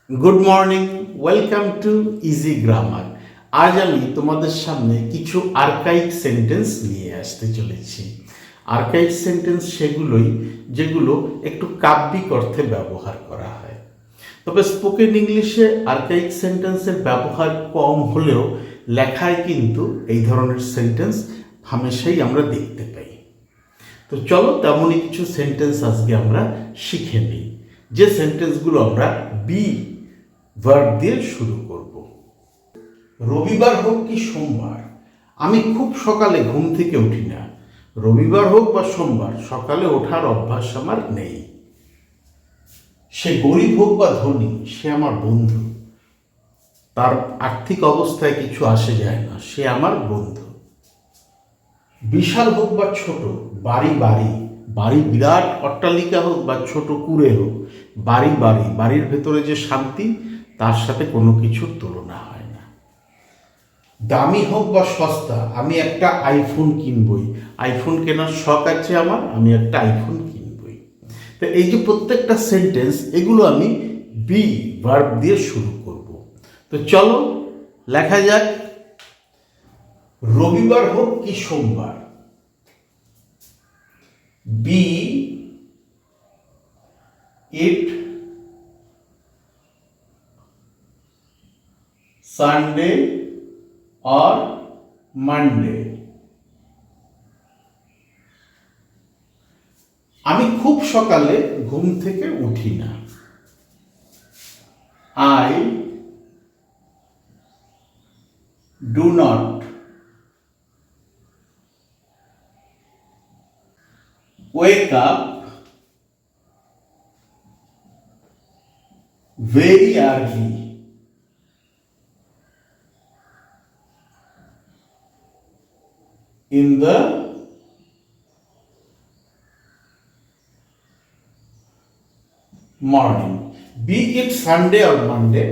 Good morning, welcome to easy grammar. আজ আমি তোমাদের সামনে কিছু আর্কাইক সেন্টেন্স নিয়ে আসতে চলেছি। আর্কাইক সেন্টেন্স সেগুলোই যেগুলো একটু কাব্যিক অর্থে ব্যবহার করা হয়। তবে স্পোকেন ইংলিশে আর্কাইক সেন্টেন্সের ব্যবহার কম হলেও লেখায় কিন্তু এই ধরনের সেন্টেন্স হামেশাই আমরা দেখতে পাই। তো চলো তেমনই কিছু সেন্টেন্স আজকে আমরা শিখে নিই, যে সেন্টেন্সগুলো আমরা বি ভার্ব দিয়ে শুরু করব। রবিবার হোক কি সোমবার, আমি খুব সকালে ঘুম থেকে উঠি না। রবিবার হোক বা সোমবার, সকালে ওঠার অভ্যাস আমার নেই। সে গরিব হোক বা ধনী, সে আমার বন্ধু। তার আর্থিক অবস্থায় কিছু আসে যায় না, সে আমার বন্ধু। বিশাল হোক বা ছোট, বাড়ি বাড়ি, বাড়ি বিরাট অট্টালিকা হোক বা ছোট কুঁড়ে হোক, বাড়ি বাড়ি, বাড়ির ভেতরে যে শান্তি তার সাথে কোনো কিছুর তুলনা হয় না। দামি হোক বা সস্তা, আমি একটা আইফোন কিনবই। আইফোন কেনার শখ আছে আমার, আমি একটা আইফোন কিনবই। তো এই যে প্রত্যেকটা সেন্টেন্স, এগুলো আমি বি ভার্ব দিয়ে শুরু করব। তো চলো লেখা যাক। রবিবার হোক কি সোমবার, be it Sunday or Monday. আমি খুব সকালে ঘুম থেকে উঠি না। I do not wake up very early. In the morning. Be it Sunday or Monday,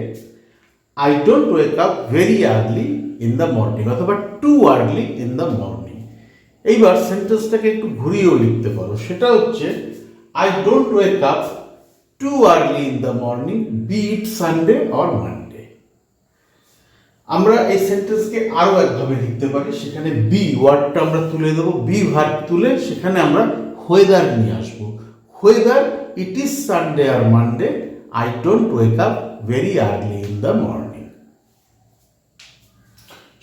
I don't wake up very early in the morning, অথবা too early in the morning. এইবার সেন্টেন্সটাকে একটু ঘুরিয়েও লিখতে পারো, সেটা হচ্ছে I don't wake up too early in the morning, be it Sunday or Monday. আমরা এই সেন্টেন্সকে আরো একভাবে লিখতে পারি, সেখানে বি ওয়ার্ডটা আমরা তুলে দেবো, বি ভার্ব তুলে সেখানে আমরা ওয়েদার নিয়ে আসবো। Whether it is Sunday or Monday, I don't wake up very early in the morning.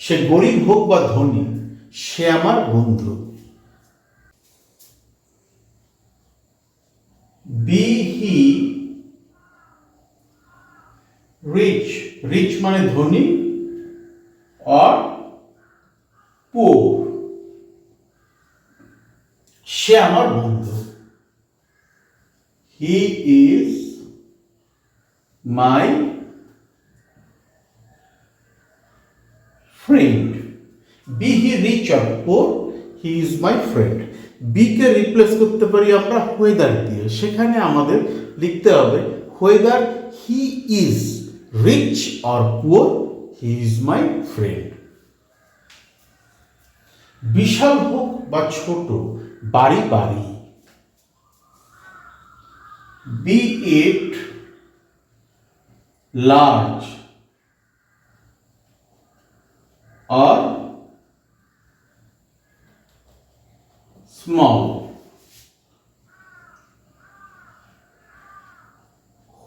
সে গরিব হোক বা ধনী, সে আমার বন্ধু। বি হি রিচ, রিচ মানে ধনী, or poor, সে আমার বন্ধু। He is my friend. Be he rich or poor, he is my friend. Be কে রিপ্লেস করতে পারি আমরা ওয়েদার দিয়ে, সেখানে আমাদের লিখতে হবে whether he is rich or poor, he is my friend. বিশাল হোক বা ছোট, বাড়ি বাড়ি, be it large or small,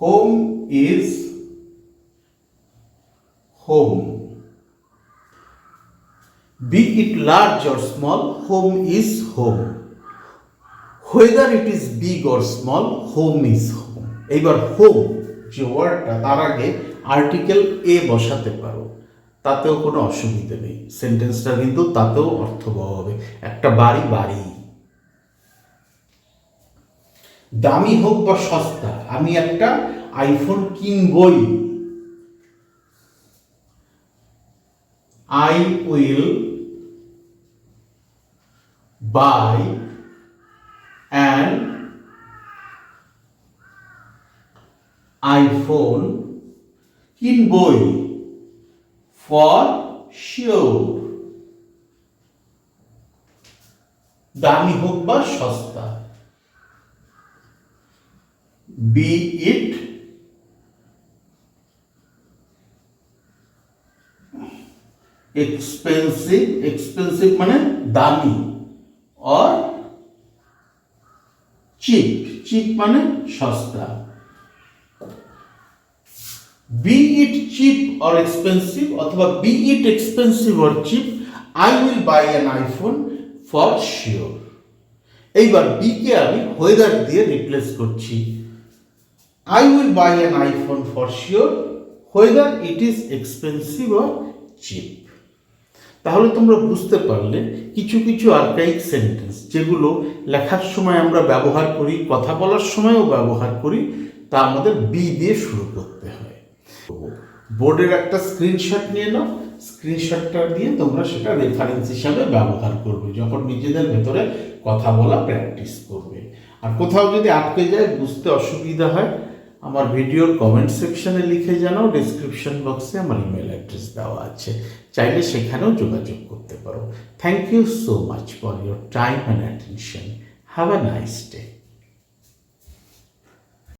home is home. Be it large or small, home is home. Whether it is big or small, home is home. এবার home যে ওয়ার্ডটা, তার আগে আর্টিকেল এ বসাতে পারো, তাতেও কোনো অসুবিধা নেই, সেন্টেন্সটা কিন্তু তাতেও অর্থবহ হবে। একটা বাড়ি বাড়ি। দামি হোক বা সস্তা, আমি একটা আইফোন কিনবই। I will buy an iPhone কিনবই for sure. দামি হোক বা সস্তা, be it এক্সপেন্সিভ, এক্সপেন্সিভ মানে দামি, অর চিপ, চিপ মানে সস্তা। Be it cheap or expensive অথবা be it expensive or cheap, I will buy an iPhone for sure. এইবার বি কে আমি হোয়েদার দিয়ে রিপ্লেস করছি। I will buy an iPhone for sure whether it is expensive or cheap. তাহলে তোমরা বুঝতে পারলে কিছু কিছু আর্কাইক সেন্টেন্স যেগুলো লেখার সময় আমরা ব্যবহার করি, কথা বলার সময়ও ব্যবহার করি, তা আমাদের বি দিয়ে শুরু করতে হয়। বোর্ডের একটা স্ক্রিনশট নিয়ে নাও, স্ক্রিনশটটা দিয়ে তোমরা সেটা রেফারেন্স হিসাবে ব্যবহার করবে যখন নিজেদের ভেতরে কথা বলা প্র্যাকটিস করবে। আর কোথাও যদি আটকে যায়, বুঝতে অসুবিধা হয়, আমার ভিডিওর কমেন্ট সেকশনে লিখে জানাও, ডেসক্রিপশন বক্সে আমার ইমেল অ্যাড্রেস দেওয়া আছে, চাইলে সেখানেও যোগাযোগ করতে পারো। Thank you so much for your time and attention. Have a nice day.